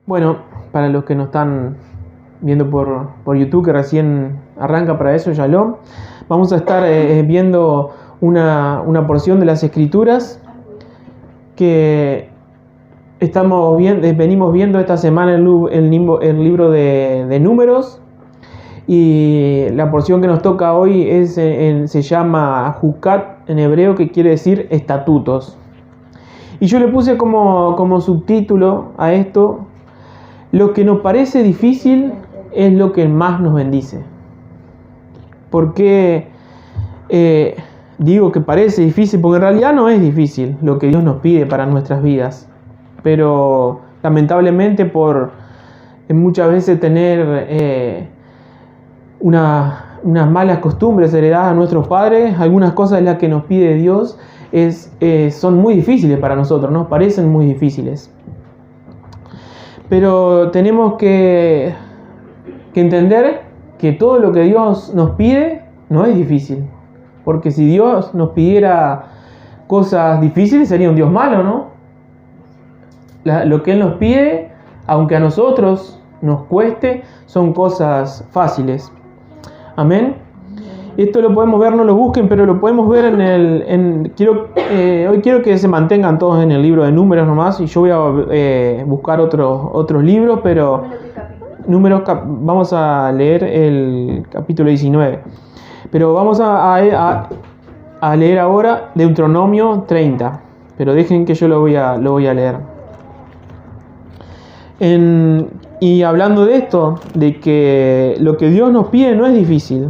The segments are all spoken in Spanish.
Bueno, para los que nos están viendo por YouTube, que recién arranca para eso, Shalom, vamos a estar viendo una porción de las Escrituras que venimos viendo esta semana el libro de Números, y la porción que nos toca hoy se llama Jucat en hebreo, que quiere decir estatutos. Y yo le puse como subtítulo a esto: lo que nos parece difícil es lo que más nos bendice. ¿Por qué digo que parece difícil? Porque en realidad no es difícil lo que Dios nos pide para nuestras vidas. Pero lamentablemente por muchas veces tener unas malas costumbres heredadas a nuestros padres, algunas cosas de las que nos pide Dios son muy difíciles para nosotros, nos parecen muy difíciles. Pero tenemos que entender que todo lo que Dios nos pide no es difícil. Porque si Dios nos pidiera cosas difíciles, sería un Dios malo, ¿no? Lo que Él nos pide, aunque a nosotros nos cueste, son cosas fáciles. Amén. Esto lo podemos ver, no lo busquen, pero lo podemos ver hoy quiero que se mantengan todos en el libro de Números nomás, y yo voy a buscar otros libros, pero vamos a leer el capítulo 19. Pero vamos a leer ahora Deuteronomio 30, pero dejen que yo lo voy a leer. Y hablando de esto, de que lo que Dios nos pide no es difícil.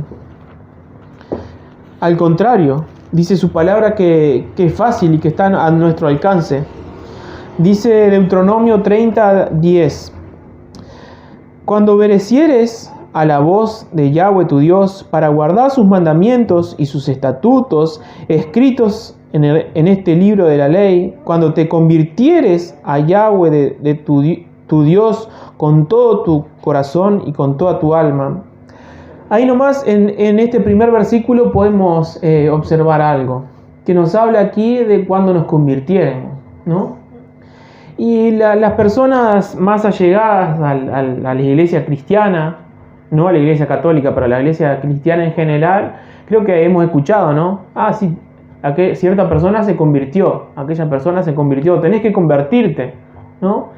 Al contrario, dice su palabra que es fácil y que está a nuestro alcance. Dice Deuteronomio 30:10: cuando obedecieres a la voz de Yahweh tu Dios para guardar sus mandamientos y sus estatutos escritos en este libro de la ley, cuando te convirtieres a Yahweh de tu Dios con todo tu corazón y con toda tu alma. Ahí nomás en este primer versículo podemos observar algo que nos habla aquí de cuando nos convirtiéramos, ¿no? Y las personas más allegadas a la iglesia cristiana, no a la iglesia católica, pero a la iglesia cristiana en general, creo que hemos escuchado, ¿no? Ah, sí, cierta persona se convirtió, aquella persona se convirtió, tenés que convertirte, ¿no?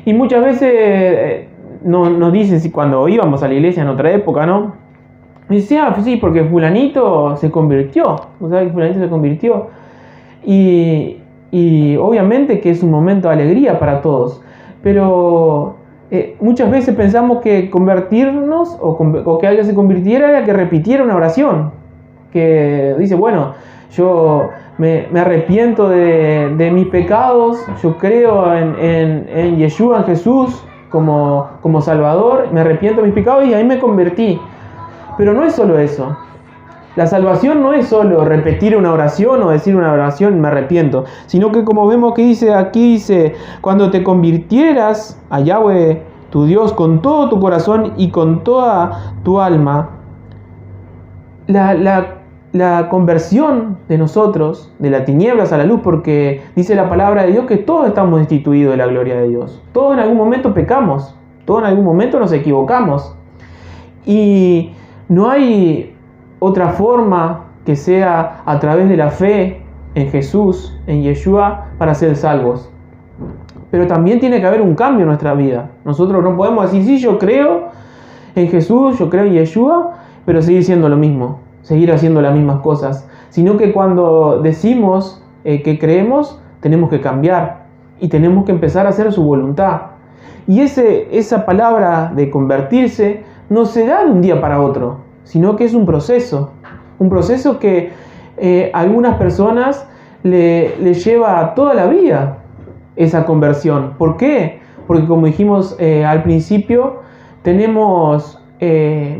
Y muchas veces nos dicen, si cuando íbamos a la iglesia en otra época, ¿no? Y dice, sí, porque fulanito se convirtió, o sea, que fulanito se convirtió. Y obviamente que es un momento de alegría para todos, pero muchas veces pensamos que convertirnos o que alguien se convirtiera era que repitiera una oración, que dice, bueno, yo me arrepiento de mis pecados, yo creo en Yeshua, en Jesús como Salvador, me arrepiento de mis pecados y ahí me convertí. Pero no es solo eso. La salvación no es solo repetir una oración o decir una oración, me arrepiento, sino que como vemos que dice, cuando te convirtieras a Yahweh tu Dios con todo tu corazón y con toda tu alma, la conversión de nosotros, de las tinieblas a la luz, porque dice la palabra de Dios que todos estamos destituidos de la gloria de Dios. Todos en algún momento pecamos, todos en algún momento nos equivocamos. Y no hay otra forma que sea a través de la fe en Jesús, en Yeshua, para ser salvos. Pero también tiene que haber un cambio en nuestra vida. Nosotros no podemos decir, sí, yo creo en Jesús, yo creo en Yeshua, pero seguir siendo lo mismo, seguir haciendo las mismas cosas. Sino que cuando decimos que creemos, tenemos que cambiar y tenemos que empezar a hacer su voluntad. Y esa palabra de convertirse no se da de un día para otro, sino que es un proceso que a algunas personas le lleva toda la vida esa conversión. ¿Por qué? Porque como dijimos al principio, tenemos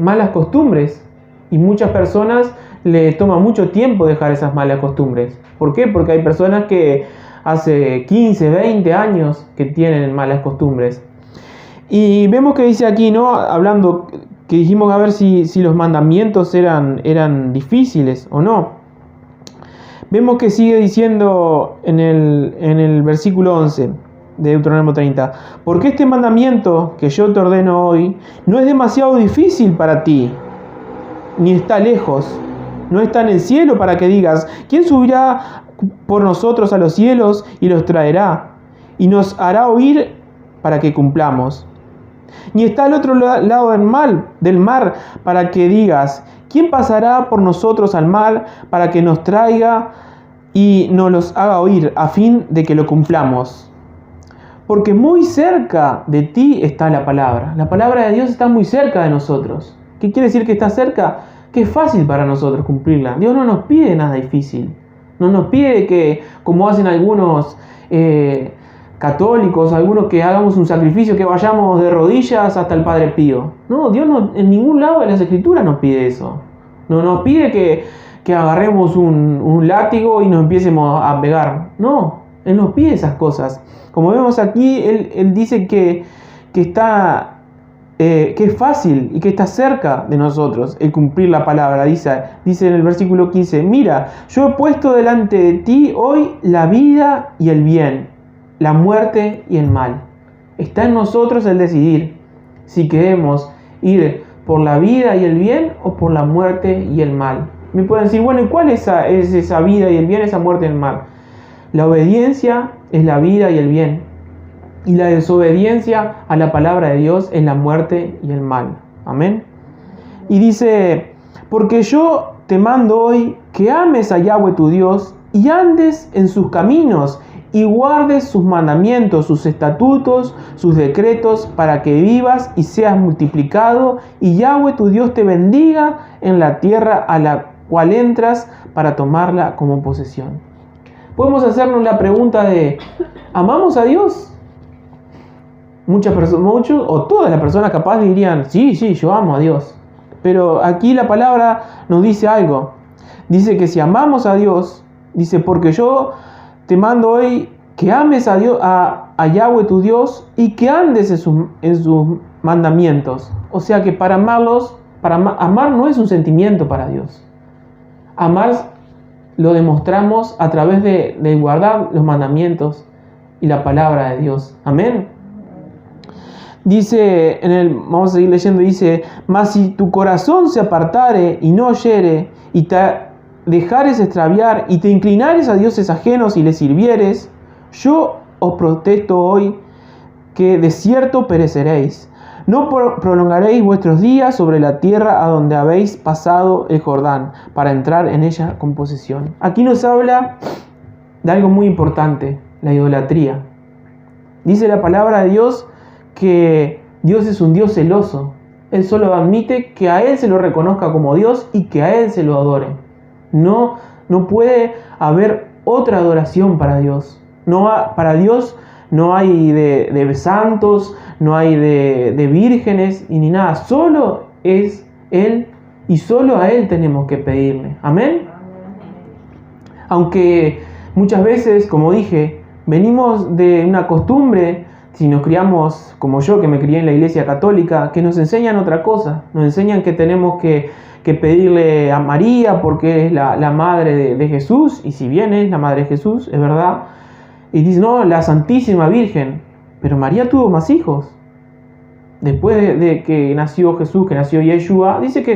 malas costumbres y muchas personas le toma mucho tiempo dejar esas malas costumbres. ¿Por qué? Porque hay personas que hace 15, 20 años que tienen malas costumbres. Y vemos que dice aquí, ¿no? Hablando, que dijimos a ver si los mandamientos eran difíciles o no. Vemos que sigue diciendo en el versículo 11: de Deuteronomio 30. Porque este mandamiento que yo te ordeno hoy no es demasiado difícil para ti, ni está lejos, no está en el cielo para que digas, ¿quién subirá por nosotros a los cielos y los traerá y nos hará oír para que cumplamos? Ni está al otro lado del mar para que digas, ¿quién pasará por nosotros al mar para que nos traiga y nos los haga oír a fin de que lo cumplamos? Porque muy cerca de ti está la palabra. La palabra de Dios está muy cerca de nosotros. ¿Qué quiere decir que está cerca? Que es fácil para nosotros cumplirla. Dios no nos pide nada difícil. No nos pide que, como hacen algunos católicos, algunos, que hagamos un sacrificio, que vayamos de rodillas hasta el Padre Pío. No, Dios no, en ningún lado de las Escrituras nos pide eso. No nos pide que agarremos un látigo y nos empiecemos a pegar. No, Él nos pide esas cosas. Como vemos aquí, Él dice que es fácil y que está cerca de nosotros el cumplir la palabra. Dice en el versículo 15, mira, yo he puesto delante de ti hoy la vida y el bien, la muerte y el mal. Está en nosotros el decidir si queremos ir por la vida y el bien o por la muerte y el mal. Me pueden decir, bueno, ¿y cuál es esa vida y el bien, esa muerte y el mal? La obediencia es la vida y el bien, y la desobediencia a la palabra de Dios es la muerte y el mal. Amén. Y dice, porque yo te mando hoy que ames a Yahweh tu Dios y andes en sus caminos y guardes sus mandamientos, sus estatutos, sus decretos, para que vivas y seas multiplicado, y Yahweh tu Dios te bendiga en la tierra a la cual entras para tomarla como posesión. Podemos hacernos la pregunta de, ¿amamos a Dios? Muchos o todas las personas capaz dirían, sí, yo amo a Dios. Pero aquí la palabra nos dice algo. Dice que si amamos a Dios, dice, porque yo te mando hoy que ames a Dios, a Yahweh tu Dios, y que andes en sus mandamientos. O sea que para amar no es un sentimiento para Dios. Amar lo demostramos a través de guardar los mandamientos y la palabra de Dios. Amén. Dice, vamos a seguir leyendo, dice, mas si tu corazón se apartare y no oyere, y te dejares extraviar, y te inclinares a dioses ajenos y les sirvieres, yo os protesto hoy que de cierto pereceréis. No prolongaréis vuestros días sobre la tierra a donde habéis pasado el Jordán, para entrar en ella con posesión. Aquí nos habla de algo muy importante, la idolatría. Dice la palabra de Dios que Dios es un Dios celoso. Él solo admite que a Él se lo reconozca como Dios y que a Él se lo adore. No puede haber otra adoración para Dios. Para Dios no hay de santos, no hay de vírgenes y ni nada. Solo es Él y solo a Él tenemos que pedirle. Amén. Aunque muchas veces, como dije, venimos de una costumbre, si nos criamos como yo, que me crié en la iglesia católica, que nos enseñan otra cosa. Nos enseñan que tenemos que pedirle a María porque es la madre de Jesús, y si bien es la madre de Jesús, es verdad. Y dice, no, la Santísima Virgen. Pero María tuvo más hijos. Después de que nació Jesús, que nació Yeshua, dice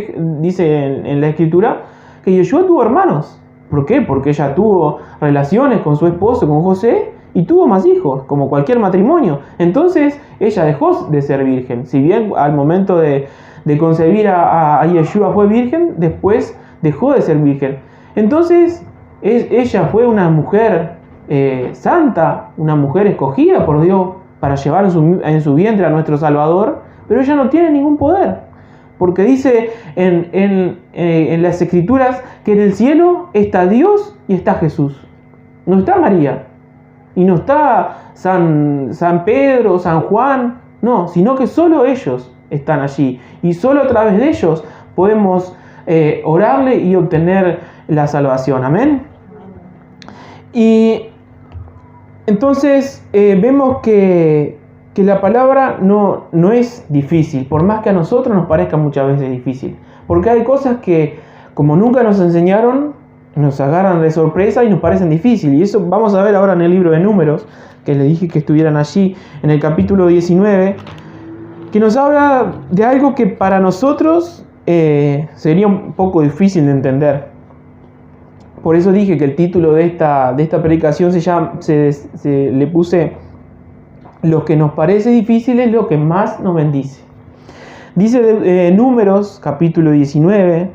en la Escritura que Yeshua tuvo hermanos. ¿Por qué? Porque ella tuvo relaciones con su esposo, con José, y tuvo más hijos, como cualquier matrimonio. Entonces ella dejó de ser virgen. Si bien al momento de concebir a Yeshua fue virgen, después dejó de ser virgen. Entonces ella fue una mujer santa, una mujer escogida por Dios para llevar en su vientre a nuestro Salvador, pero ella no tiene ningún poder, porque dice en las Escrituras que en el cielo está Dios y está Jesús. No está María, y no está San Pedro, San Juan, no, sino que solo ellos están allí, y solo a través de ellos podemos orarle y obtener la salvación. Amén. Y entonces vemos que la palabra no es difícil, por más que a nosotros nos parezca muchas veces difícil, porque hay cosas que, como nunca nos enseñaron, nos agarran de sorpresa y nos parecen difíciles. Y eso vamos a ver ahora en el libro de Números, que les dije que estuvieran allí, en el capítulo 19, que nos habla de algo que para nosotros sería un poco difícil de entender. Por eso dije que el título de esta predicación le puse lo que nos parece difícil es lo que más nos bendice. Dice Números, capítulo 19,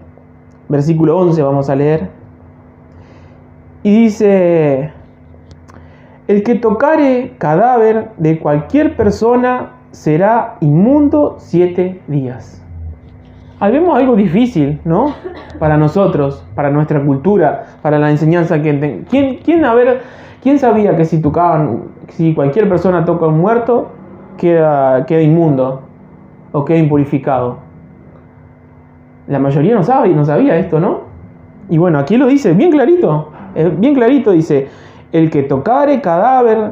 versículo 11, vamos a leer. Y dice: el que tocare cadáver de cualquier persona será inmundo 7 días. Ahí vemos algo difícil, ¿no? Para nosotros, para nuestra cultura, para la enseñanza que ¿quién sabía que si cualquier persona toca a un muerto, queda inmundo o queda impurificado? La mayoría no sabía esto, ¿no? Y bueno, aquí lo dice bien clarito, dice: el que tocare cadáver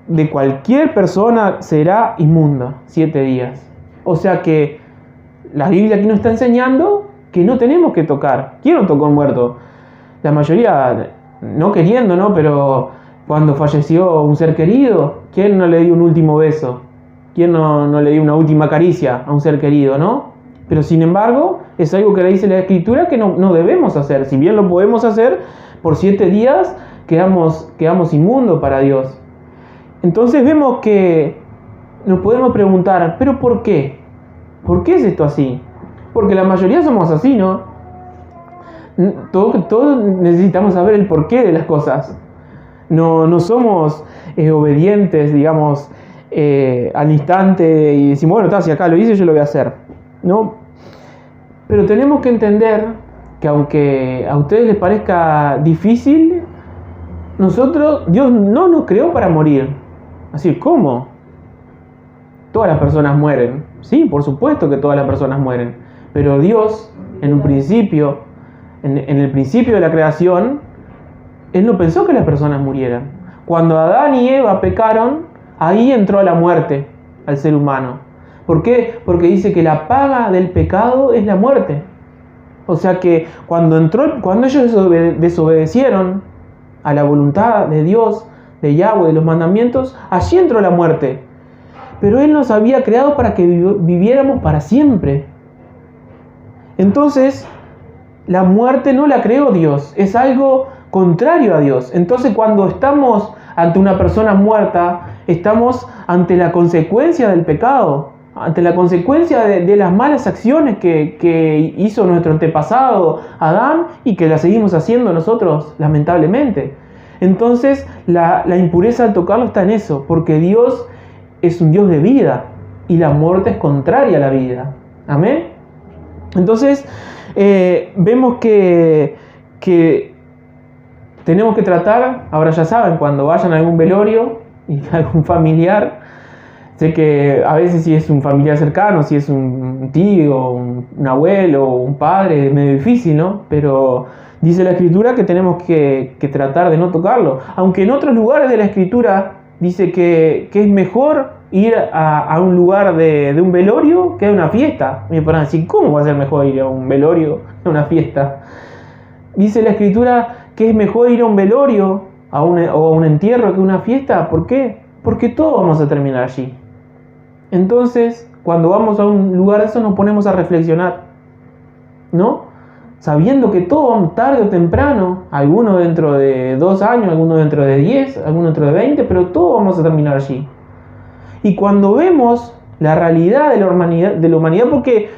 de cualquier persona será inmundo 7 días. O sea que la Biblia aquí nos está enseñando que no tenemos que tocar. ¿Quién no tocó a un muerto? La mayoría, no queriendo, ¿no? Pero cuando falleció un ser querido, ¿quién no le dio un último beso? ¿Quién no le dio una última caricia a un ser querido, no? Pero sin embargo, es algo que le dice la Escritura que no debemos hacer. Si bien lo podemos hacer, por 7 días quedamos inmundos para Dios. Entonces vemos que nos podemos preguntar, ¿pero por qué? ¿Por qué es esto así? Porque la mayoría somos así, ¿no? Todos necesitamos saber el porqué de las cosas. No somos obedientes, digamos, al instante y decimos, bueno, si acá lo hice, yo lo voy a hacer, ¿no? Pero tenemos que entender que aunque a ustedes les parezca difícil, Dios no nos creó para morir. Así, ¿cómo? Todas las personas mueren. Sí, por supuesto que todas las personas mueren. Pero Dios, en el principio de la creación, Él no pensó que las personas murieran. Cuando Adán y Eva pecaron, ahí entró la muerte al ser humano. ¿Por qué? Porque dice que la paga del pecado es la muerte. O sea que cuando ellos desobedecieron a la voluntad de Dios, de Yahweh, de los mandamientos, allí entró la muerte. Pero Él nos había creado para que viviéramos para siempre. Entonces, la muerte no la creó Dios, es algo contrario a Dios. Entonces, cuando estamos ante una persona muerta, estamos ante la consecuencia del pecado, ante la consecuencia de las malas acciones que hizo nuestro antepasado Adán y que las seguimos haciendo nosotros, lamentablemente. Entonces, la impureza al tocarlo está en eso, porque Dios es un Dios de vida y la muerte es contraria a la vida. Amén. Entonces, vemos que tenemos que tratar, ahora ya saben, cuando vayan a algún velorio y algún familiar, sé que a veces si es un familiar cercano, si es un tío, un abuelo, un padre, es medio difícil, ¿no? Pero dice la Escritura que tenemos que tratar de no tocarlo. Aunque en otros lugares de la Escritura dice que es mejor ir a un lugar de un velorio que a una fiesta. Me podrán decir, ¿cómo va a ser mejor ir a un velorio que a una fiesta? Dice la Escritura que es mejor ir a un velorio o a un entierro que a una fiesta. ¿Por qué? Porque todos vamos a terminar allí. Entonces, cuando vamos a un lugar de eso, nos ponemos a reflexionar, ¿no? Sabiendo que todos, tarde o temprano, algunos dentro de 2 años, algunos dentro de 10, algunos dentro de 20, pero todos vamos a terminar allí. Y cuando vemos la realidad de la humanidad, porque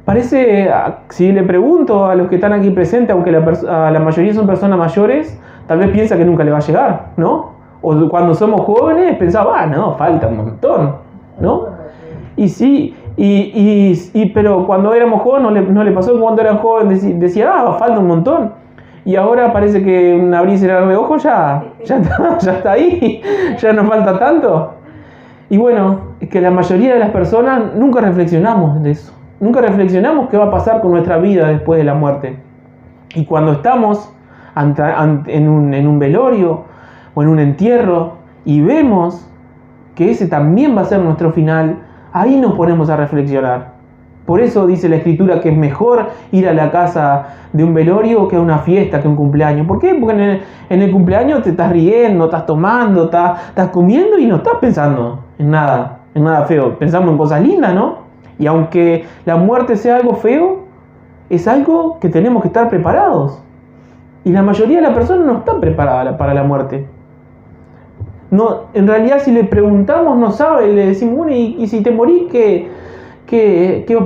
parece, si le pregunto a los que están aquí presentes, aunque la mayoría son personas mayores, tal vez piensa que nunca le va a llegar, ¿no? O cuando somos jóvenes pensaba, no, falta un montón, ¿no? Y sí, pero cuando éramos jóvenes no le pasó, cuando eran jóvenes decía, falta un montón. Y ahora parece que un abrir y cerrar de ojos ya está ahí, ya no falta tanto. Y bueno, es que la mayoría de las personas nunca reflexionamos de eso. Nunca reflexionamos qué va a pasar con nuestra vida después de la muerte. Y cuando estamos en un velorio o en un entierro y vemos que ese también va a ser nuestro final, ahí nos ponemos a reflexionar. Por eso dice la Escritura que es mejor ir a la casa de un velorio que a una fiesta, que a un cumpleaños. ¿Por qué? Porque en el cumpleaños te estás riendo, estás tomando, estás comiendo y no estás pensando en nada feo. Pensamos en cosas lindas, ¿no? Y aunque la muerte sea algo feo, es algo que tenemos que estar preparados. Y la mayoría de las personas no están preparadas para la muerte. No, en realidad, si le preguntamos, no sabe, le decimos, bueno, y si te morís, ¿qué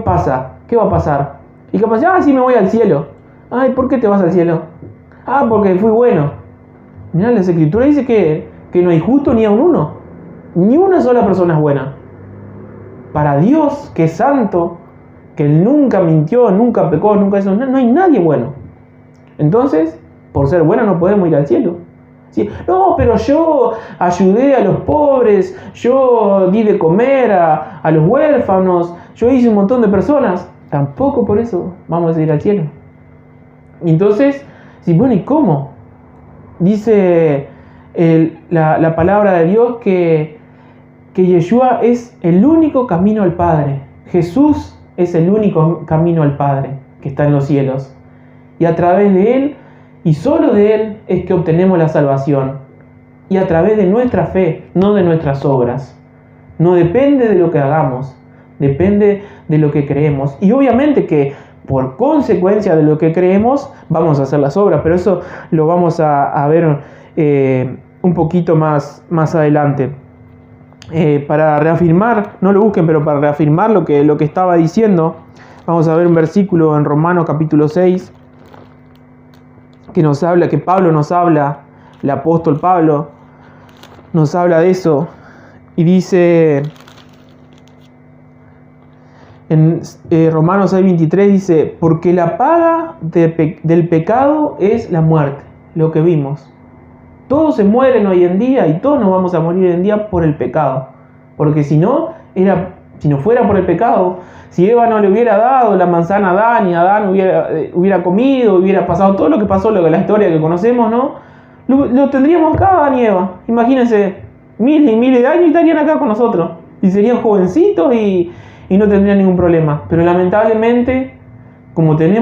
pasa? ¿Qué va a pasar? Y capaz, sí, me voy al cielo. Ay, ¿por qué te vas al cielo? Porque fui bueno. Mirá, la Escritura dice que no hay justo ni a un uno. Ni una sola persona es buena. Para Dios, que es santo, que Él nunca mintió, nunca pecó, nunca hizo nada, no hay nadie bueno. Entonces, por ser bueno no podemos ir al cielo. ¿Sí? No, pero yo ayudé a los pobres, yo di de comer a los huérfanos, yo hice un montón de personas. Tampoco por eso vamos a ir al cielo. Entonces, bueno, ¿y cómo? Dice la palabra de Dios que Yeshua es el único camino al Padre. Jesús es el único camino al Padre que está en los cielos. Y a través de Él, y solo de Él, es que obtenemos la salvación. Y a través de nuestra fe, no de nuestras obras. No depende de lo que hagamos, depende de lo que creemos. Y obviamente que por consecuencia de lo que creemos, vamos a hacer las obras. Pero eso lo vamos a ver un poquito más adelante. Para reafirmar, no lo busquen, pero para reafirmar lo que estaba diciendo, vamos a ver un versículo en Romanos capítulo 6, que Pablo nos habla, el apóstol Pablo nos habla de eso, y dice en Romanos 6:23, dice, porque la paga del pecado es la muerte, lo que vimos. Todos se mueren hoy en día y todos nos vamos a morir hoy en día por el pecado. Porque si no fuera por el pecado, si Eva no le hubiera dado la manzana a Adán y Adán hubiera comido, hubiera pasado todo lo que pasó, la historia que conocemos, ¿no? Lo tendríamos acá, Adán y Eva. Imagínense, miles y miles de años y estarían acá con nosotros. Y serían jovencitos y no tendrían ningún problema. Pero lamentablemente, como desde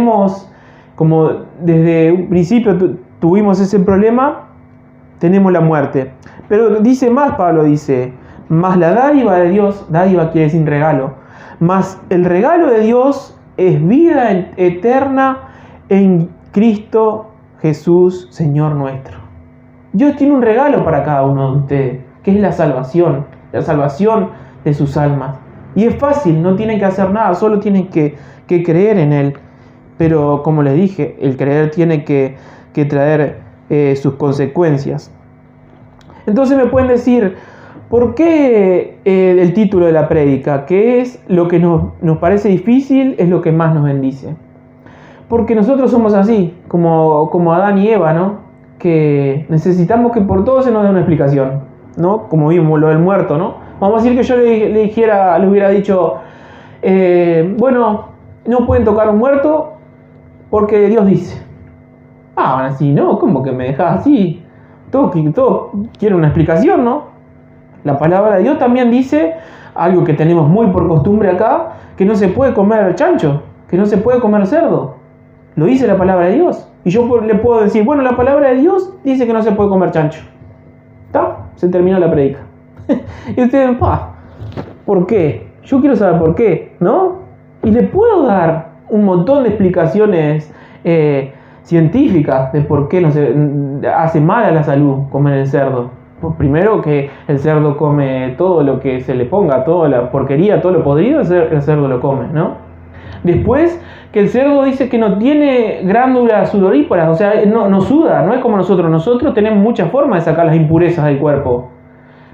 un principio tuvimos ese problema, tenemos la muerte. Pero dice más, Pablo dice, más la dádiva de Dios, dádiva quiere decir regalo, más el regalo de Dios es vida eterna en Cristo Jesús, Señor nuestro. Dios tiene un regalo para cada uno de ustedes, que es la salvación de sus almas. Y es fácil, no tienen que hacer nada, solo tienen que creer en Él. Pero como les dije, el creer tiene que traer sus consecuencias. Entonces me pueden decir, ¿por qué el título de la prédica? ¿Qué es lo que nos parece difícil? Es lo que más nos bendice. Porque nosotros somos así, como Adán y Eva, ¿no? Que necesitamos que por todo se nos dé una explicación, ¿no? Como vimos lo del muerto, ¿no? Vamos a decir que yo le hubiera dicho, bueno, no pueden tocar un muerto porque Dios dice. Van así, ¿no? ¿Cómo que me dejas así? Todo quiere una explicación, ¿no? La palabra de Dios también dice algo que tenemos muy por costumbre acá, que no se puede comer chancho, que no se puede comer cerdo. Lo dice la palabra de Dios. Y yo le puedo decir, bueno, la palabra de Dios dice que no se puede comer chancho. ¿Está? Se terminó la predica. Y ustedes, ¿por qué? Yo quiero saber por qué, ¿no? Y le puedo dar un montón de explicaciones científicas de por qué hace mal a la salud comer el cerdo. Primero que el cerdo come todo lo que se le ponga, toda la porquería, todo lo podrido, el cerdo lo come, ¿no? Después que el cerdo dice que no tiene glándulas sudoríparas, o sea, no suda, no es como nosotros tenemos muchas formas de sacar las impurezas del cuerpo.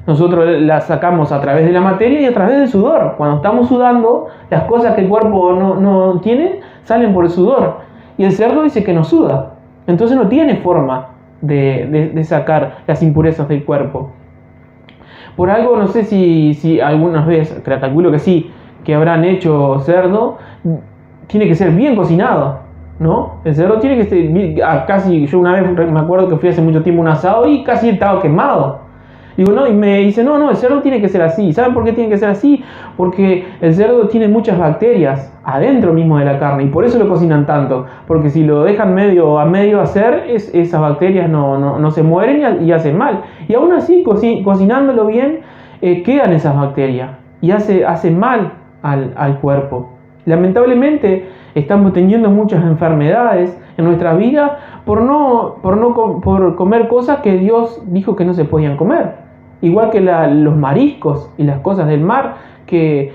Nosotros las sacamos a través de la materia y a través del sudor. Cuando estamos sudando, las cosas que el cuerpo no tiene salen por el sudor. Y el cerdo dice que no suda. Entonces no tiene forma de sacar las impurezas del cuerpo. Por algo, no sé si algunas veces, calculo que sí, que habrán hecho cerdo, tiene que ser bien cocinado, ¿no? El cerdo tiene que ser casi, yo una vez me acuerdo que fui hace mucho tiempo a un asado y casi estaba quemado. Digo, no, y me dice, no, el cerdo tiene que ser así. ¿Saben por qué tiene que ser así? Porque el cerdo tiene muchas bacterias adentro mismo de la carne y por eso lo cocinan tanto. Porque si lo dejan a medio hacer, esas bacterias no se mueren y hacen mal. Y aún así, cocinándolo bien, quedan esas bacterias y hace mal al cuerpo. Lamentablemente estamos teniendo muchas enfermedades en nuestra vida por comer cosas que Dios dijo que no se podían comer. Igual que los mariscos y las cosas del mar que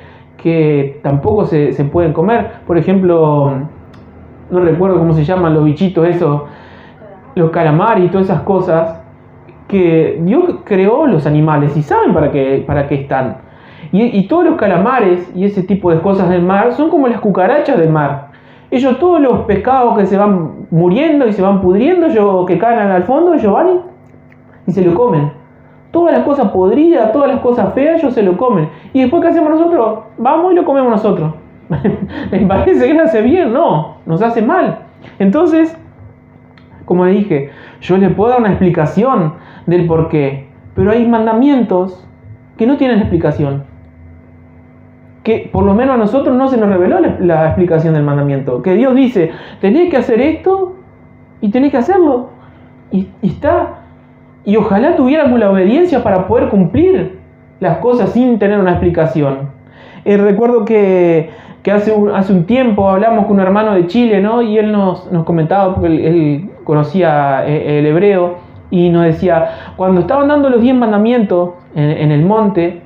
tampoco se pueden comer. Por ejemplo, no recuerdo cómo se llaman los bichitos esos, los calamares y todas esas cosas, que Dios creó los animales y saben para qué están. Y todos los calamares y ese tipo de cosas del mar son como las cucarachas del mar. Ellos, todos los pescados que se van muriendo y se van pudriendo, que caen al fondo, ellos van y se lo comen. Todas las cosas podridas, todas las cosas feas, ellos se lo comen. Y después, ¿qué hacemos nosotros? Vamos y lo comemos nosotros. ¿Les parece que le hace bien? No, nos hace mal. Entonces, como le dije, yo le puedo dar una explicación del por qué, pero hay mandamientos que no tienen explicación. Que por lo menos a nosotros no se nos reveló la explicación del mandamiento. Que Dios dice, tenés que hacer esto y tenés que hacerlo. Y está. Y ojalá tuviéramos la obediencia para poder cumplir las cosas sin tener una explicación. Recuerdo que hace un tiempo hablamos con un hermano de Chile, ¿no? Y él nos comentaba, porque él conocía el hebreo, y nos decía, cuando estaban dando los 10 mandamientos en el monte,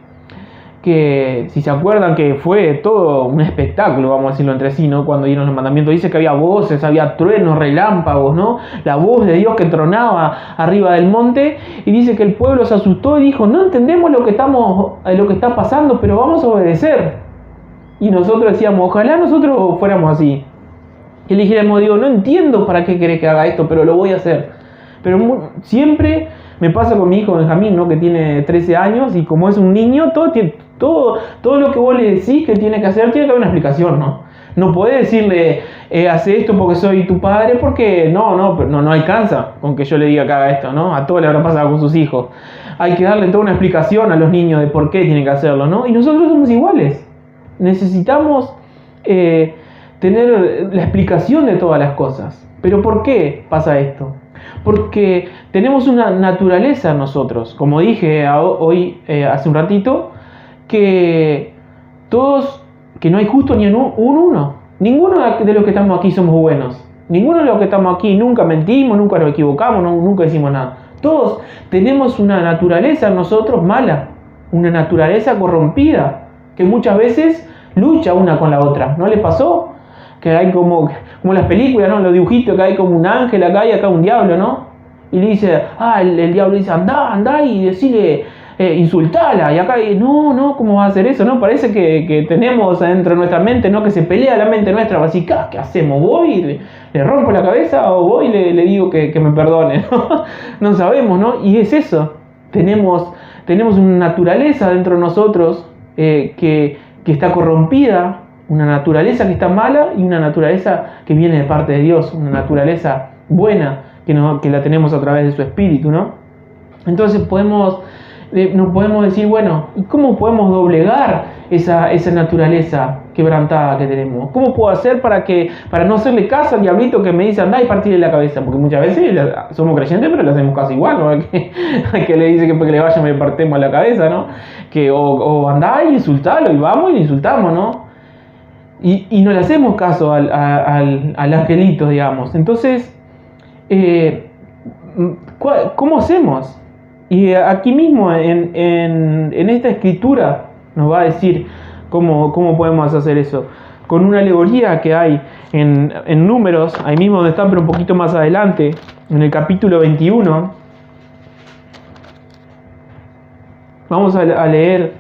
que si se acuerdan que fue todo un espectáculo, vamos a decirlo entre sí, ¿no? Cuando dieron los mandamientos, dice que había voces, había truenos, relámpagos, ¿no? La voz de Dios que tronaba arriba del monte, y dice que el pueblo se asustó y dijo, no entendemos lo que está pasando, pero vamos a obedecer. Y nosotros decíamos, ojalá nosotros fuéramos así. Y le dijéramos, digo, no entiendo para qué querés que haga esto, pero lo voy a hacer. Pero siempre me pasa con mi hijo Benjamín, ¿no? Que tiene 13 años, y como es un niño, todo lo que vos le decís que tiene que hacer, tiene que haber una explicación, ¿no? No podés decirle, hace esto porque soy tu padre, porque no alcanza con que yo le diga que haga esto, ¿no? A todos le habrá pasado con sus hijos. Hay que darle toda una explicación a los niños de por qué tienen que hacerlo, ¿no? Y nosotros somos iguales. Necesitamos tener la explicación de todas las cosas. ¿Pero por qué pasa esto? Porque tenemos una naturaleza nosotros, como dije hoy hace un ratito, que no hay justo ni uno. Ninguno de los que estamos aquí somos buenos. Ninguno de los que estamos aquí nunca mentimos, nunca nos equivocamos, nunca decimos nada. Todos tenemos una naturaleza en nosotros mala, una naturaleza corrompida, que muchas veces lucha una con la otra. ¿No le pasó? Que hay como las películas, ¿no? Los dibujitos, que hay como un ángel acá y acá un diablo, ¿no? Y le dice, el diablo dice, andá y decirle, insultala. Y acá, no, ¿cómo va a hacer eso? ¿No? Parece que tenemos dentro de nuestra mente, ¿no? Que se pelea la mente nuestra, así, ¿qué hacemos? ¿Voy y le rompo la cabeza o voy y le digo que me perdone? ¿No? No sabemos, ¿no? Y es eso. Tenemos una naturaleza dentro de nosotros que está corrompida, una naturaleza que está mala y una naturaleza que viene de parte de Dios, una naturaleza buena que la tenemos a través de su espíritu, ¿no? Entonces nos podemos decir, bueno, ¿y cómo podemos doblegar esa naturaleza quebrantada que tenemos? ¿Cómo puedo hacer para no hacerle caso al diablito que me dice andá y partirle la cabeza? Porque muchas veces somos creyentes, pero le hacemos caso igual, ¿no? Hay que le dice que porque le vaya me partemos la cabeza, ¿no? O andá y insultalo, y vamos y le insultamos, ¿no? Y no le hacemos caso al angelito, digamos. Entonces, ¿cómo hacemos? Y aquí mismo, en esta escritura, nos va a decir cómo podemos hacer eso. Con una alegoría que hay en Números, ahí mismo donde están, pero un poquito más adelante, en el capítulo 21. Vamos a leer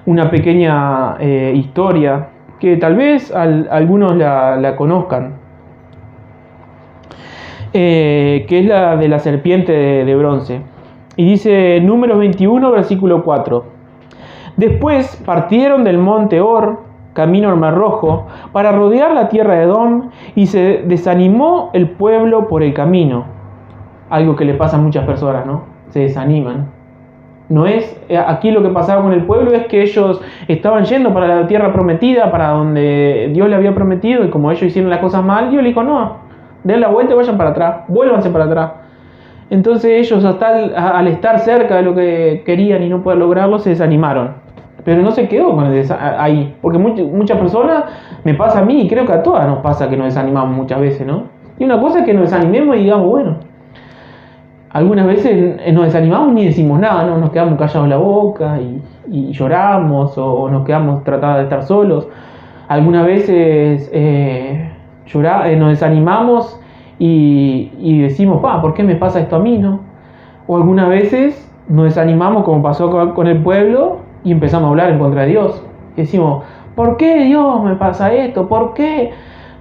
una pequeña historia que tal vez algunos la conozcan, que es la de la serpiente de bronce. Y dice Números 21, versículo 4. Después partieron del monte Hor, camino al Mar Rojo, para rodear la tierra de Edom, y se desanimó el pueblo por el camino. Algo que le pasa a muchas personas, ¿no? Se desaniman. No es, aquí lo que pasaba con el pueblo es que ellos estaban yendo para la tierra prometida, para donde Dios le había prometido, y como ellos hicieron las cosas mal, Dios le dijo, no, den la vuelta y vayan para atrás, vuélvanse para atrás. Entonces ellos al estar cerca de lo que querían y no poder lograrlo, se desanimaron. Pero no se quedó ahí, porque muchas personas, me pasa a mí y creo que a todas nos pasa que nos desanimamos muchas veces, ¿no? Y una cosa es que nos desanimemos y digamos, bueno, algunas veces nos desanimamos ni decimos nada, ¿no? Nos quedamos callados la boca y lloramos o nos quedamos tratando de estar solos. Algunas veces nos desanimamos y decimos, ¿por qué me pasa esto a mí, no? O algunas veces nos desanimamos como pasó con el pueblo y empezamos a hablar en contra de Dios. Y decimos, ¿por qué Dios me pasa esto? ¿Por qué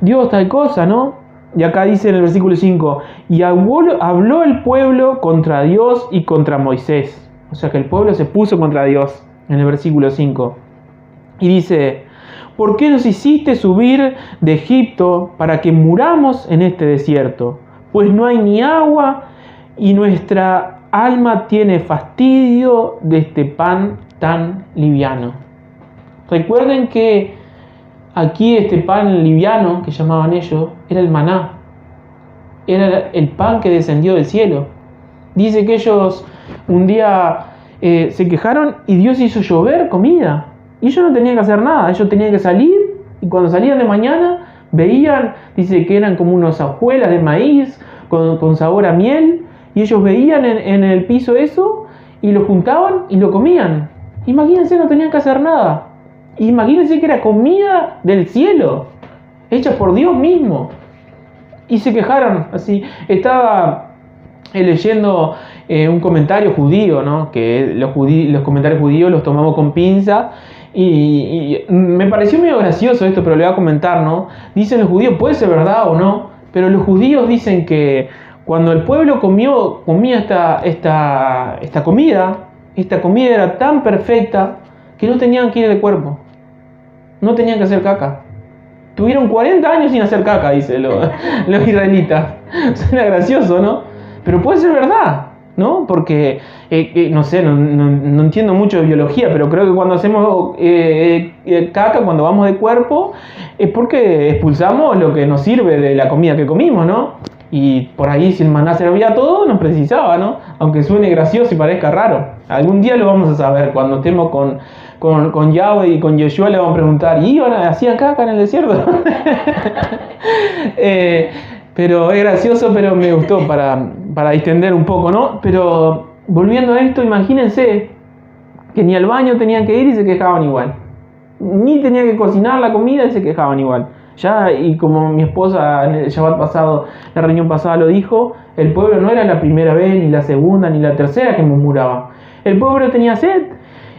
Dios tal cosa, no? Y acá dice en el versículo 5, y habló el pueblo contra Dios y contra Moisés. O sea que el pueblo se puso contra Dios en el versículo 5. Y dice, ¿por qué nos hiciste subir de Egipto para que muramos en este desierto? Pues no hay ni agua y nuestra alma tiene fastidio de este pan tan liviano. Recuerden que aquí este pan liviano que llamaban ellos era el maná. Era el pan que descendió del cielo. Dice que ellos un día se quejaron y Dios hizo llover comida. Y ellos no tenían que hacer nada. Ellos tenían que salir y cuando salían de mañana veían, dice que eran como unas hojuelas de maíz con sabor a miel. Y ellos veían en el piso eso y lo juntaban y lo comían. Imagínense, no tenían que hacer nada. Imagínense que era comida del cielo, hecha por Dios mismo. Y se quejaron así. Estaba leyendo un comentario judío, ¿no? Que los comentarios judíos los tomamos con pinza. Y me pareció medio gracioso esto, pero le voy a comentar, ¿no? Dicen los judíos, puede ser verdad o no, pero los judíos dicen que cuando el pueblo comía esta comida era tan perfecta que no tenían que ir de cuerpo. No tenían que hacer caca. Tuvieron 40 años sin hacer caca, dicen los israelitas. Suena gracioso, ¿no? Pero puede ser verdad, ¿no? Porque, no sé, no entiendo mucho de biología, pero creo que cuando hacemos caca, cuando vamos de cuerpo, es porque expulsamos lo que nos sirve de la comida que comimos, ¿no? Y por ahí, si el maná servía todo, no precisaba, ¿no? Aunque suene gracioso y parezca raro. Algún día lo vamos a saber. Cuando estemos con Yahweh y con Yeshua, le vamos a preguntar, ¿y hacían caca en el desierto? Pero es gracioso, pero me gustó para distender un poco, ¿no? Pero volviendo a esto, imagínense que ni al baño tenían que ir y se quejaban igual. Ni tenían que cocinar la comida y se quejaban igual. Ya, y como mi esposa en el Shabbat pasado, la reunión pasada lo dijo, el pueblo no era la primera vez, ni la segunda, ni la tercera que murmuraba. El pueblo tenía sed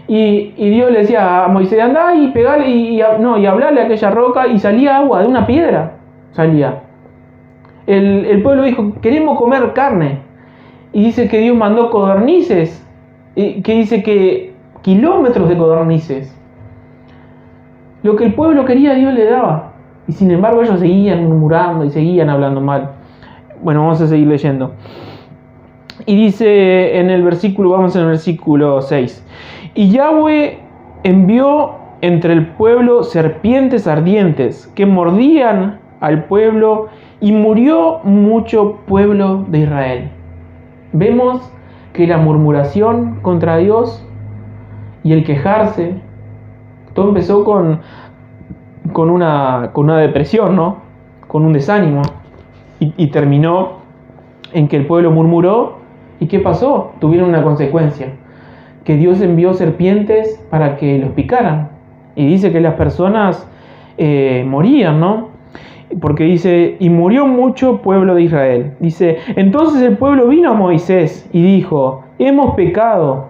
y Dios le decía a Moisés, andá y pegale y hablarle a aquella roca, y salía agua de una piedra. Salía. El pueblo dijo, queremos comer carne. Y dice que Dios mandó codornices, que dice que kilómetros de codornices. Lo que el pueblo quería, Dios le daba. Y sin embargo ellos seguían murmurando y seguían hablando mal. Bueno, vamos a seguir leyendo. Y dice vamos en el versículo 6. Y Yahweh envió entre el pueblo serpientes ardientes que mordían al pueblo y murió mucho pueblo de Israel. Vemos que la murmuración contra Dios y el quejarse, todo empezó con una depresión, ¿no? Con un desánimo. Y terminó en que el pueblo murmuró. ¿Y qué pasó? Tuvieron una consecuencia. Que Dios envió serpientes para que los picaran. Y dice que las personas morían, ¿no? Porque dice, y murió mucho pueblo de Israel. Dice, entonces el pueblo vino a Moisés y dijo, hemos pecado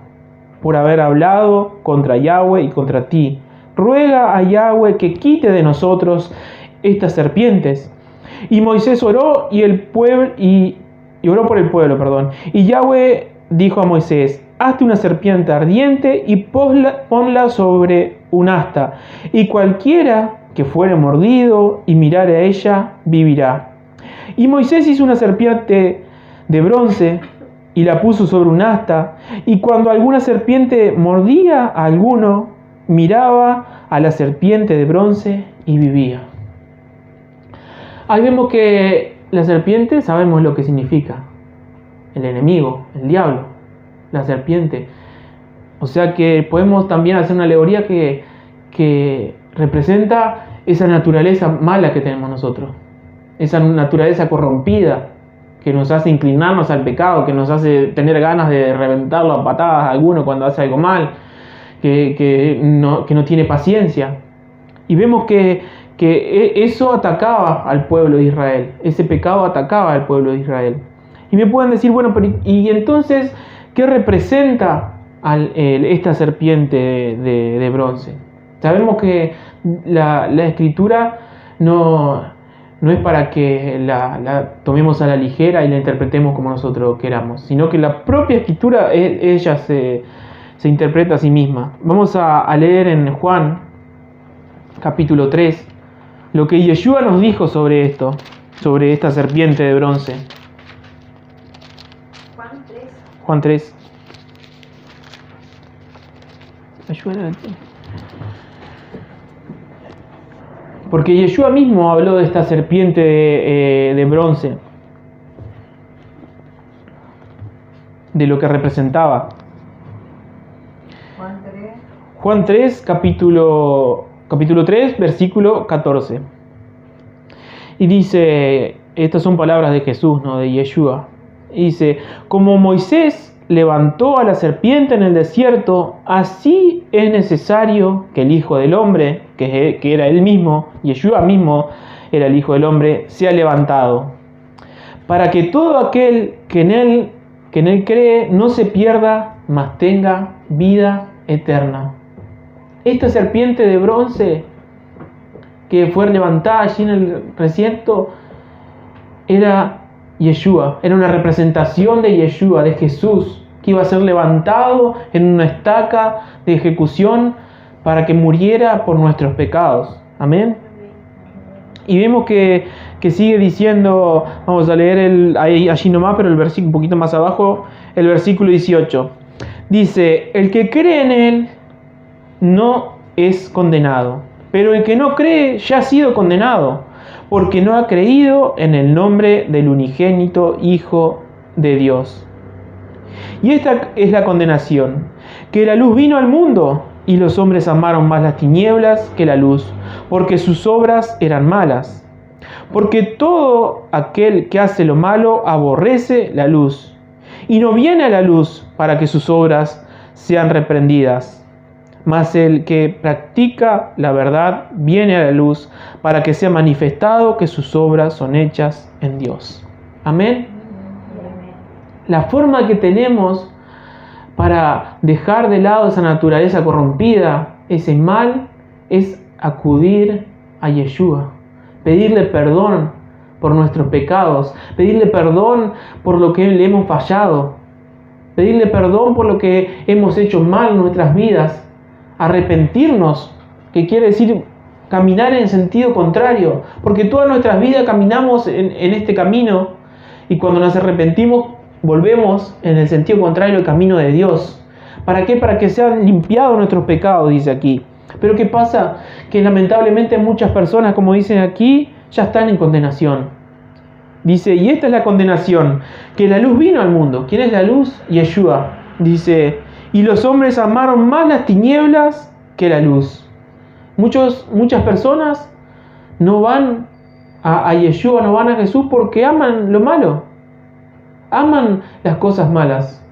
por haber hablado contra Yahweh y contra ti. Ruega a Yahweh que quite de nosotros estas serpientes. Y Moisés oró y oró por el pueblo, Y Yahweh dijo a Moisés, hazte una serpiente ardiente y ponla sobre un asta, y cualquiera que fuere mordido y mirare a ella, vivirá. Y Moisés hizo una serpiente de bronce y la puso sobre un asta, y cuando alguna serpiente mordía a alguno, miraba a la serpiente de bronce y vivía. Ahí vemos que la serpiente, sabemos lo que significa: el enemigo, el diablo, la serpiente. O sea que podemos también hacer una alegoría que representa esa naturaleza mala que tenemos nosotros, esa naturaleza corrompida que nos hace inclinarnos al pecado, que nos hace tener ganas de reventarlo a patadas a alguno cuando hace algo mal, que no tiene paciencia. Y vemos que eso atacaba al pueblo de Israel, ese pecado atacaba al pueblo de Israel. Y me pueden decir, bueno, pero ¿y entonces qué representa esta serpiente de bronce? Sabemos que la Escritura no es para que la tomemos a la ligera y la interpretemos como nosotros queramos, sino que la propia Escritura, ella se interpreta a sí misma. Vamos a leer en Juan, capítulo 3, lo que Yeshua nos dijo sobre esto, sobre esta serpiente de bronce. Juan 3. Ayúdame. Porque Yeshua mismo habló de esta serpiente de bronce, de lo que representaba. Juan 3, capítulo 3, versículo 14. Y dice, estas son palabras de Jesús, ¿no? De Yeshua. Y dice, como Moisés levantó a la serpiente en el desierto, así es necesario que el Hijo del Hombre, que era él mismo, Yeshua mismo era el Hijo del Hombre, sea levantado, para que todo aquel que en él cree no se pierda, mas tenga vida eterna. Esta serpiente de bronce que fue levantada allí en el recinto era Yeshua, era una representación de Yeshua, de Jesús, que iba a ser levantado en una estaca de ejecución para que muriera por nuestros pecados. Amén. Y vemos que sigue diciendo, vamos a leer allí nomás, pero el versículo un poquito más abajo, el versículo 18. Dice, el que cree en él no es condenado, pero el que no cree ya ha sido condenado, porque no ha creído en el nombre del unigénito Hijo de Dios. Y esta es la condenación, que la luz vino al mundo, y los hombres amaron más las tinieblas que la luz, porque sus obras eran malas. Porque todo aquel que hace lo malo aborrece la luz, y no viene a la luz para que sus obras sean reprendidas. Mas el que practica la verdad viene a la luz para que sea manifestado que sus obras son hechas en Dios. Amén. La forma que tenemos para dejar de lado esa naturaleza corrompida, ese mal, es acudir a Yeshua, pedirle perdón por nuestros pecados, pedirle perdón por lo que le hemos fallado, pedirle perdón por lo que hemos hecho mal en nuestras vidas, arrepentirnos, que quiere decir caminar en sentido contrario, porque todas nuestras vidas caminamos en este camino, y cuando nos arrepentimos volvemos en el sentido contrario al camino de Dios. ¿Para qué? Para que sean limpiados nuestros pecados, dice aquí. Pero ¿qué pasa? Que lamentablemente muchas personas, como dicen aquí, ya están en condenación. Dice, y esta es la condenación, que la luz vino al mundo. ¿Quién es la luz? Yeshua. Dice, y los hombres amaron más las tinieblas que la luz. Muchas personas no van a Yeshua, no van a Jesús porque aman lo malo. Aman las cosas malas.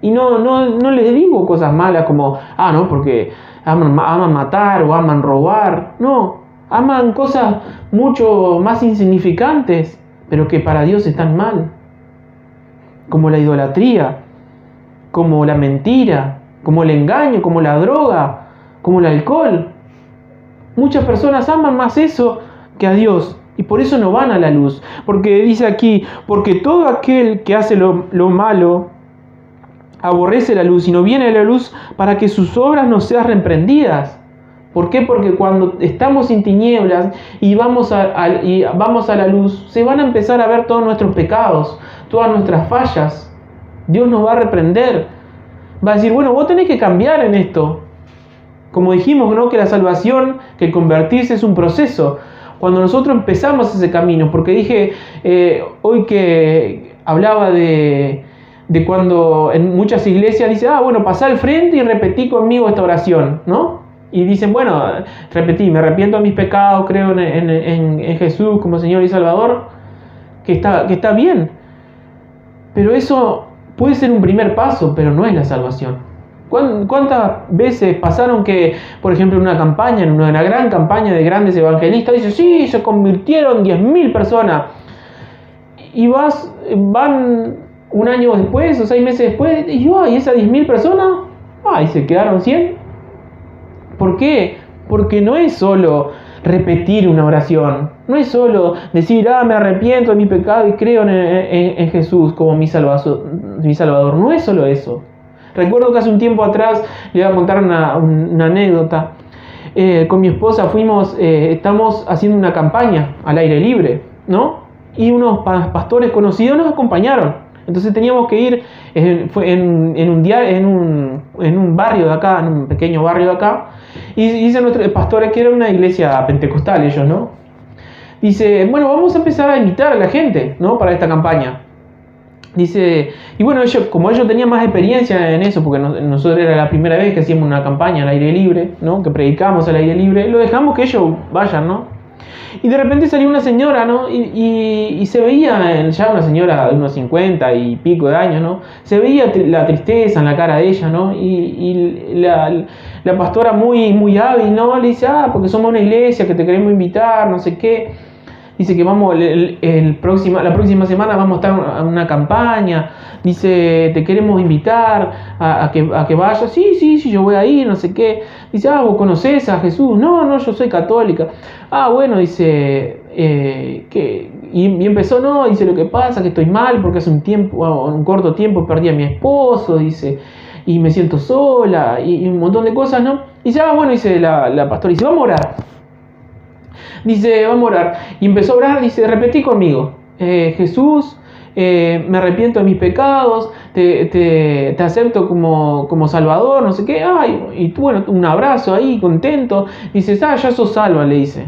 Y no les digo cosas malas como, no, porque aman matar o aman robar. No, aman cosas mucho más insignificantes, pero que para Dios están mal. Como la idolatría, como la mentira, como el engaño, como la droga, como el alcohol. Muchas personas aman más eso que a Dios. Y por eso no van a la luz. Porque dice aquí, porque todo aquel que hace lo malo aborrece la luz y no viene a la luz para que sus obras no sean reprendidas. ¿Por qué? Porque cuando estamos en tinieblas y vamos a la luz, se van a empezar a ver todos nuestros pecados, todas nuestras fallas. Dios nos va a reprender. Va a decir, bueno, vos tenés que cambiar en esto. Como dijimos, ¿no? Que la salvación, que el convertirse es un proceso. Cuando nosotros empezamos ese camino, porque dije hoy que hablaba de cuando en muchas iglesias dice, bueno, pasá al frente y repetí conmigo esta oración, ¿no? Y dicen, bueno, repetí, me arrepiento de mis pecados, creo en Jesús como Señor y Salvador, que está bien. Pero eso puede ser un primer paso, pero no es la salvación. ¿Cuántas veces pasaron que, por ejemplo, en una campaña, en una gran campaña de grandes evangelistas, dice, sí, se convirtieron 10.000 personas. Y van un año después o 6 meses después, y esas 10.000 personas, y se quedaron 100. ¿Por qué? Porque no es solo repetir una oración, no es solo decir, me arrepiento de mi pecado y creo en Jesús como mi Salvador, no es solo eso. Recuerdo que hace un tiempo atrás, le voy a contar una anécdota, con mi esposa estamos haciendo una campaña al aire libre, ¿no? Y unos pastores conocidos nos acompañaron. Entonces teníamos que ir en un barrio de acá, en un pequeño barrio de acá. Y dice nuestros pastores que era una iglesia pentecostal ellos, ¿no? Dice, bueno, vamos a empezar a invitar a la gente, ¿no? Para esta campaña. Dice, y bueno, como ellos tenían más experiencia en eso, porque nosotros era la primera vez que hacíamos una campaña al aire libre, ¿no? Que predicamos al aire libre, lo dejamos que ellos vayan, ¿no? Y de repente salió una señora, ¿no? Y se veía, ya una señora de unos 50 y pico de años, ¿no? Se veía la tristeza en la cara de ella, ¿no? Y la pastora muy, muy hábil, ¿no? Le dice, porque somos una iglesia que te queremos invitar, no sé qué. Dice que vamos la próxima semana vamos a estar en una campaña. Dice, te queremos invitar a que vayas. Sí, yo voy a ir, no sé qué. Dice, ¿vos conocés a Jesús? No, yo soy católica. Bueno, dice, y empezó, no, dice, lo que pasa que estoy mal porque hace un corto tiempo perdí a mi esposo, dice, y me siento sola, y un montón de cosas, ¿no? Y dice, bueno, dice la pastora, dice, vamos a orar. Dice, vamos a orar. Y empezó a orar, dice, repetí conmigo. Jesús, me arrepiento de mis pecados, te acepto como Salvador, no sé qué. Y tú, bueno, un abrazo ahí, contento. Dice, ya sos salva, le dice.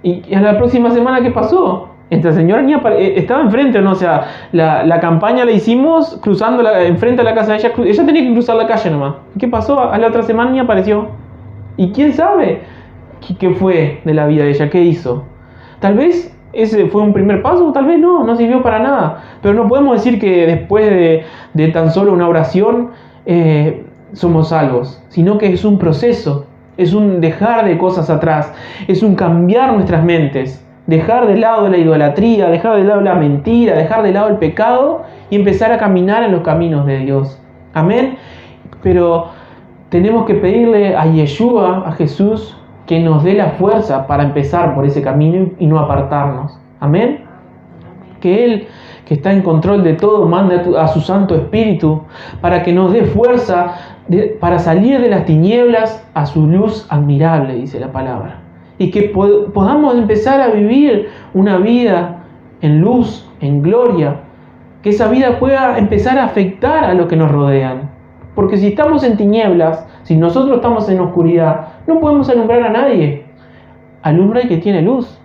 Y a la próxima semana, ¿qué pasó? Esta señora ni estaba enfrente, ¿no? O sea, la campaña la hicimos cruzando enfrente a la casa de ella. Ella tenía que cruzar la calle nomás. ¿Qué pasó? A la otra semana ni apareció. ¿Y quién sabe qué fue de la vida de ella? ¿Qué hizo? Tal vez ese fue un primer paso, tal vez no sirvió para nada. Pero no podemos decir que después de tan solo una oración somos salvos, sino que es un proceso, es un dejar de cosas atrás, es un cambiar nuestras mentes, dejar de lado la idolatría, dejar de lado la mentira, dejar de lado el pecado y empezar a caminar en los caminos de Dios. Amén. Pero tenemos que pedirle a Yeshua, a Jesús, que nos dé la fuerza para empezar por ese camino y no apartarnos. Amén. Que Él, que está en control de todo, mande a su Santo Espíritu para que nos dé fuerza para salir de las tinieblas a su luz admirable, dice la palabra. Y que podamos empezar a vivir una vida en luz, en gloria. Que esa vida pueda empezar a afectar a los que nos rodean. Porque si estamos en tinieblas, si nosotros estamos en oscuridad, no podemos alumbrar a nadie. Alumbra el que tiene luz.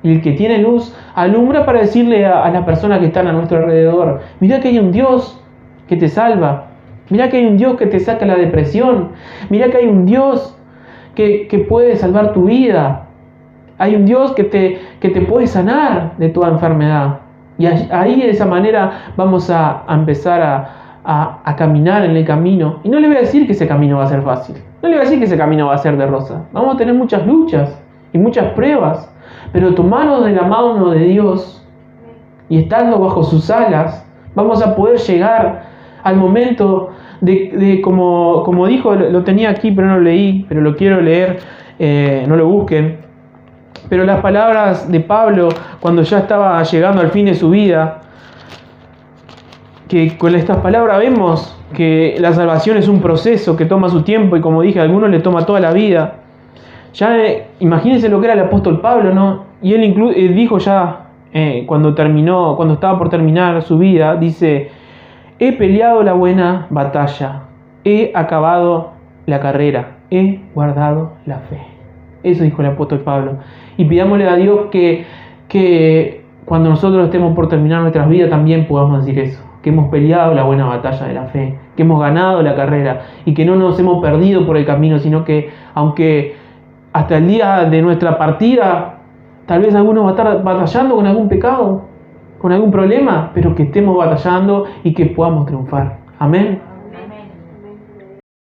Y el que tiene luz alumbra para decirle a las personas que están a nuestro alrededor, mira que hay un Dios que te salva. Mira que hay un Dios que te saca la depresión. Mira que hay un Dios que puede salvar tu vida. Hay un Dios que te puede sanar de toda enfermedad. Y ahí de esa manera vamos a empezar a caminar en el camino. Y no le voy a decir que ese camino va a ser fácil. No le voy a decir que ese camino va a ser de rosa. Vamos a tener muchas luchas y muchas pruebas. Pero tomados de la mano de Dios y estando bajo sus alas, vamos a poder llegar al momento de como dijo, lo tenía aquí pero no lo leí, pero lo quiero leer, no lo busquen. Pero las palabras de Pablo cuando ya estaba llegando al fin de su vida, que con estas palabras vemos que la salvación es un proceso que toma su tiempo y como dije, a algunos le toma toda la vida. Ya imagínense lo que era el apóstol Pablo, ¿no? Y él dijo ya cuando estaba por terminar su vida, dice, he peleado la buena batalla, he acabado la carrera, he guardado la fe. Eso dijo el apóstol Pablo. Y pidámosle a Dios que cuando nosotros estemos por terminar nuestras vidas también podamos decir eso, que hemos peleado la buena batalla de la fe, que hemos ganado la carrera y que no nos hemos perdido por el camino, sino que aunque hasta el día de nuestra partida tal vez alguno va a estar batallando con algún pecado, con algún problema, pero que estemos batallando y que podamos triunfar. Amén.